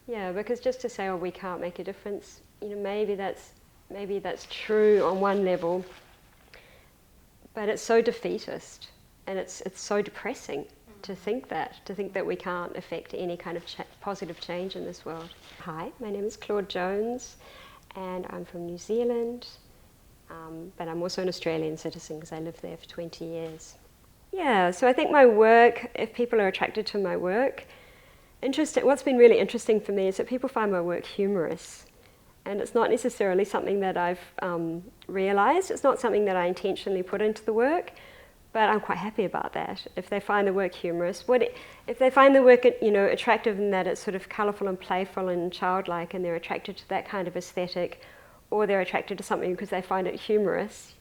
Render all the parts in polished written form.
Yeah, because just to say, oh, we can't make a difference, maybe that's true on one level, but it's so defeatist, and it's so depressing to think that we can't affect any kind of positive change in this world. Hi, my name is Claude Jones, and I'm from New Zealand, but I'm also an Australian citizen because I lived there for 20 years. Yeah, so I think my work, if people are attracted to my work, what's been really interesting for me is that people find my work humorous. And it's not necessarily something that I've realised. It's not something that I intentionally put into the work, but I'm quite happy about that. If they find the work humorous, if they find the work, attractive in that it's sort of colourful and playful and childlike, and they're attracted to that kind of aesthetic, or they're attracted to something because they find it humorous,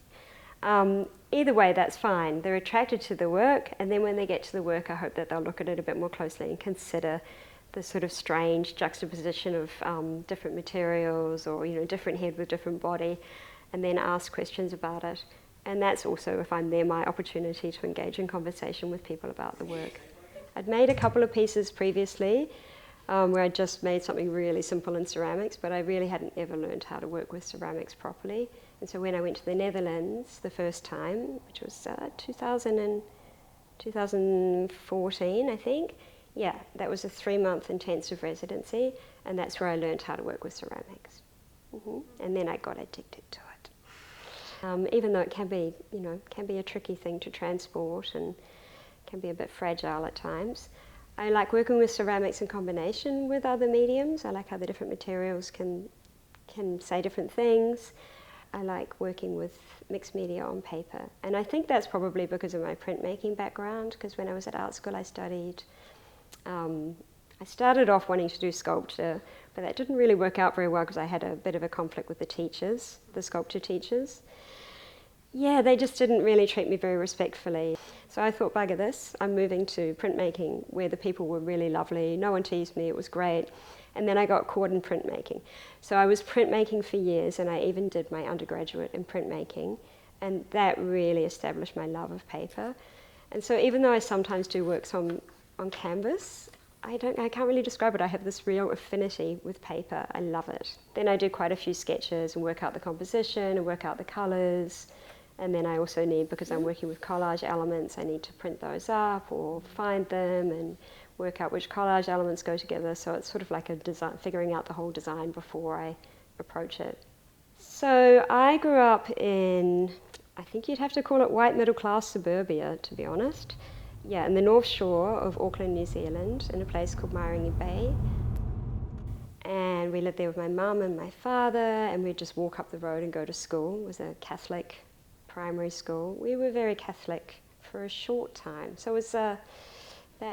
either way, that's fine. They're attracted to the work, and then when they get to the work, I hope that they'll look at it a bit more closely and consider the sort of strange juxtaposition of different materials, or different head with different body, and then ask questions about it. And that's also, if I'm there, my opportunity to engage in conversation with people about the work. I'd made a couple of pieces previously where I just made something really simple in ceramics, but I really hadn't ever learned how to work with ceramics properly. And so when I went to the Netherlands the first time, which was 2014, I think, yeah, that was a 3-month intensive residency, and that's where I learned how to work with ceramics. And then I got addicted to it. Even though it can be a tricky thing to transport and can be a bit fragile at times, I like working with ceramics in combination with other mediums. I like how the different materials can say different things. I like working with mixed media on paper. And I think that's probably because of my printmaking background, because when I was at art school I started off wanting to do sculpture, but that didn't really work out very well because I had a bit of a conflict with the sculpture teachers. Yeah, they just didn't really treat me very respectfully. So I thought, bugger this, I'm moving to printmaking where the people were really lovely, no one teased me, it was great. And then I got caught in printmaking. So I was printmaking for years, and I even did my undergraduate in printmaking, and that really established my love of paper. And so even though I sometimes do works on canvas, I can't really describe it. I have this real affinity with paper. I love it. Then I do quite a few sketches and work out the composition and work out the colours. And then I also need, because I'm working with collage elements, I need to print those up or find them and work out which collage elements go together. So it's sort of like a design, figuring out the whole design before I approach it. So I grew up in, I think you'd have to call it white middle class suburbia, to be honest. Yeah, in the North Shore of Auckland, New Zealand, in a place called Mairangi Bay. And we lived there with my mum and my father, and we'd just walk up the road and go to school. It was a Catholic primary school. We were very Catholic for a short time, so it was, that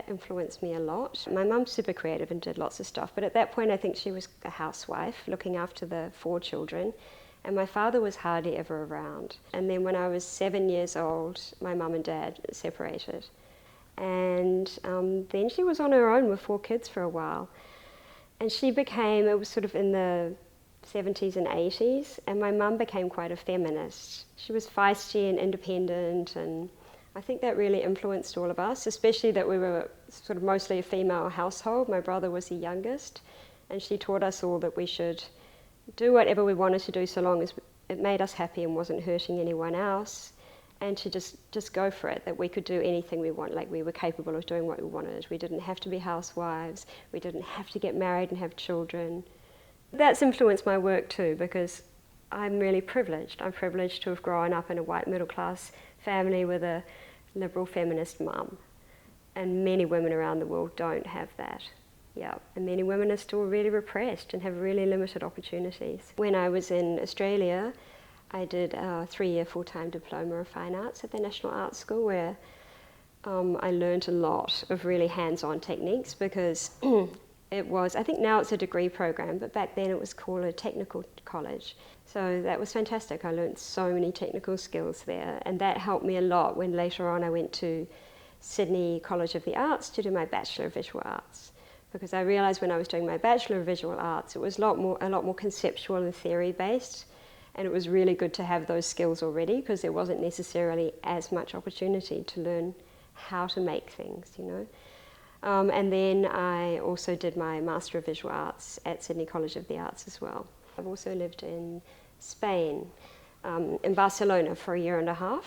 influenced me a lot. My mum's super creative and did lots of stuff, but at that point I think she was a housewife looking after the 4 children, and my father was hardly ever around. And then when I was 7 years old, my mum and dad separated. And then she was on her own with 4 kids for a while. And it was sort of in the 70s and 80s, and my mum became quite a feminist. She was feisty and independent, and I think that really influenced all of us, especially that we were sort of mostly a female household. My brother was the youngest, and she taught us all that we should do whatever we wanted to do so long as it made us happy and wasn't hurting anyone else, and to just go for it, that we could do anything we want, like we were capable of doing what we wanted. We didn't have to be housewives, we didn't have to get married and have children. That's influenced my work too, because I'm really privileged. I'm privileged to have grown up in a white middle class family with a liberal feminist mum, and many women around the world don't have that. Yeah, and many women are still really repressed and have really limited opportunities. When I was in Australia, I did a 3-year full-time diploma of fine arts at the National Art School, where I learned a lot of really hands-on techniques, because it was, I think now it's a degree program, but back then it was called a technical college. So that was fantastic. I learned so many technical skills there, and that helped me a lot when later on I went to Sydney College of the Arts to do my Bachelor of Visual Arts. Because I realised when I was doing my Bachelor of Visual Arts, it was a lot more conceptual and theory-based, and it was really good to have those skills already, because there wasn't necessarily as much opportunity to learn how to make things, And then I also did my Master of Visual Arts at Sydney College of the Arts as well. I've also lived in Spain, in Barcelona for 1.5 years.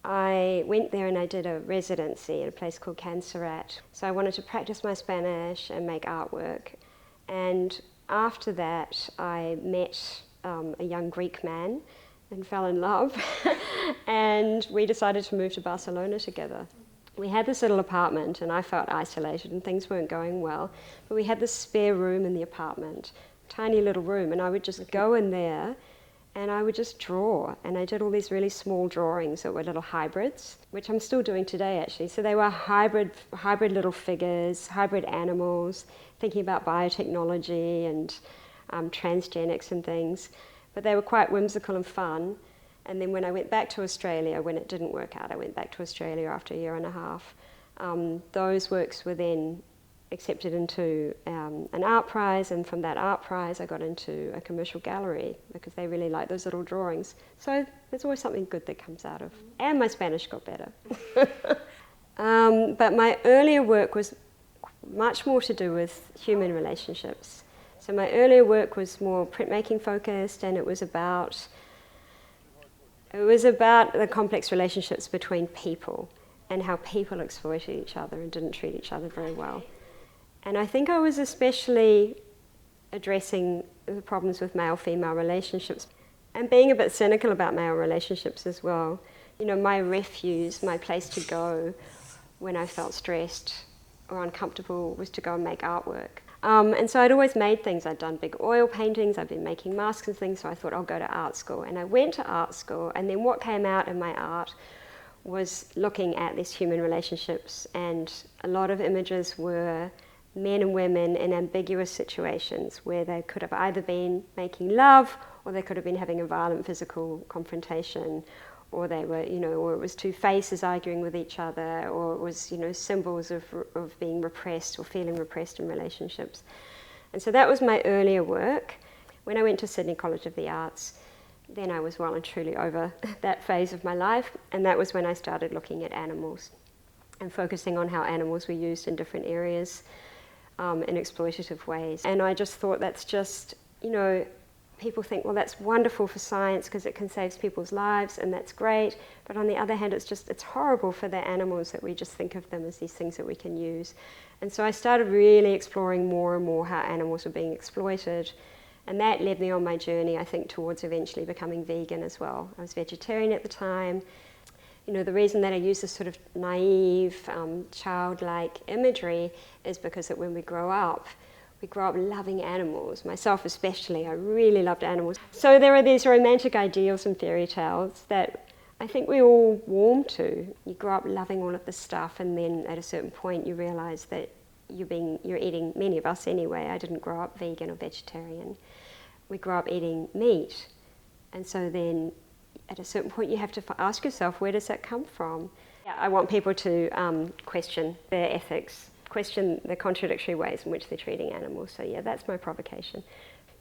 I went there and I did a residency at a place called Can Serrat. So I wanted to practice my Spanish and make artwork. And after that, I met a young Greek man and fell in love. And we decided to move to Barcelona together. We had this little apartment and I felt isolated and things weren't going well. But we had this spare room in the apartment, tiny little room, and I would just go in there and I would just draw. And I did all these really small drawings that were little hybrids, which I'm still doing today actually. So they were hybrid little figures, hybrid animals, thinking about biotechnology and transgenics and things. But they were quite whimsical and fun. And then when I went back to Australia, when it didn't work out, I went back to Australia after 1.5 years. Those works were then accepted into an art prize, and from that art prize I got into a commercial gallery because they really like those little drawings. So there's always something good that comes out of. And my Spanish got better. But my earlier work was much more to do with human relationships. So my earlier work was more printmaking focused, and it was about the complex relationships between people and how people exploited each other and didn't treat each other very well. And I think I was especially addressing the problems with male-female relationships and being a bit cynical about male relationships as well. You know, my refuge, my place to go when I felt stressed or uncomfortable was to go and make artwork. And so I'd always made things. I'd done big oil paintings, I'd been making masks and things, so I thought I'll go to art school. And I went to art school, and then what came out in my art was looking at these human relationships, and a lot of images were men and women in ambiguous situations where they could have either been making love or they could have been having a violent physical confrontation, or they were, you know, or it was two faces arguing with each other, or it was, you know, symbols of being repressed or feeling repressed in relationships. And so that was my earlier work. When I went to Sydney College of the Arts, then I was well and truly over that phase of my life, and that was when I started looking at animals and focusing on how animals were used in different areas in exploitative ways. And I just thought that's just, you know, people think, well, that's wonderful for science because it can save people's lives, and that's great. But on the other hand, it's horrible for the animals that we just think of them as these things that we can use. And so I started really exploring more and more how animals were being exploited. And that led me on my journey, I think, towards eventually becoming vegan as well. I was vegetarian at the time. You know, the reason that I use this sort of naive, childlike imagery is because that when we grow up loving animals, myself especially. I really loved animals. So there are these romantic ideals and fairy tales that I think we all warm to. You grow up loving all of this stuff, and then at a certain point you realise that you're eating, many of us anyway, I didn't grow up vegan or vegetarian. We grow up eating meat. And so then at a certain point you have to ask yourself, where does that come from? Yeah, I want people to question their ethics, question the contradictory ways in which they're treating animals. So yeah, that's my provocation.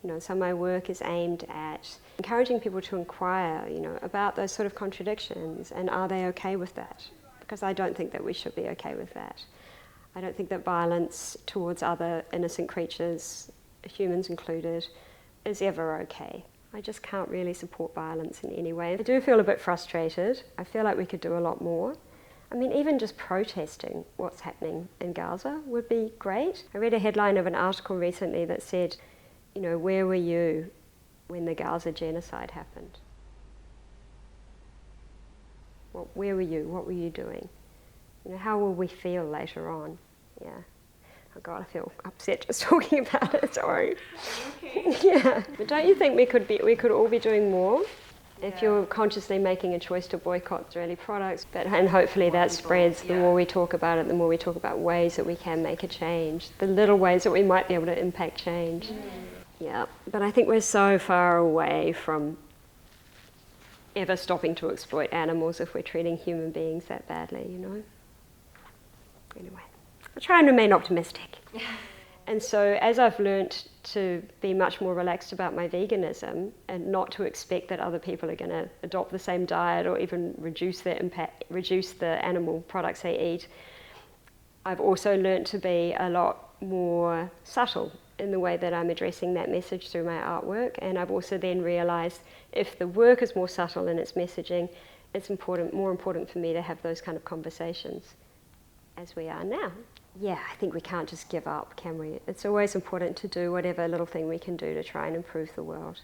You know, so my work is aimed at encouraging people to inquire, you know, about those sort of contradictions, and are they okay with that? Because I don't think that we should be okay with that. I don't think that violence towards other innocent creatures, humans included, is ever okay. I just can't really support violence in any way. I do feel a bit frustrated. I feel like we could do a lot more. I mean, even just protesting what's happening in Gaza would be great. I read a headline of an article recently that said, you know, where were you when the Gaza genocide happened? Well, where were you? What were you doing? You know, how will we feel later on? Yeah. Oh God, I feel upset just talking about it. Sorry. Okay. Yeah. But don't you think we could all be doing more? If you're consciously making a choice to boycott Israeli products, and hopefully that spreads, the more we talk about it, the more we talk about ways that we can make a change, the little ways that we might be able to impact change. Yeah, but I think we're so far away from ever stopping to exploit animals if we're treating human beings that badly, you know? Anyway, I try and remain optimistic. And so as I've learnt to be much more relaxed about my veganism and not to expect that other people are going to adopt the same diet or even reduce their impact, reduce the animal products they eat, I've also learnt to be a lot more subtle in the way that I'm addressing that message through my artwork, and I've also then realised if the work is more subtle in its messaging, it's more important for me to have those kind of conversations as we are now. Yeah, I think we can't just give up, can we? It's always important to do whatever little thing we can do to try and improve the world.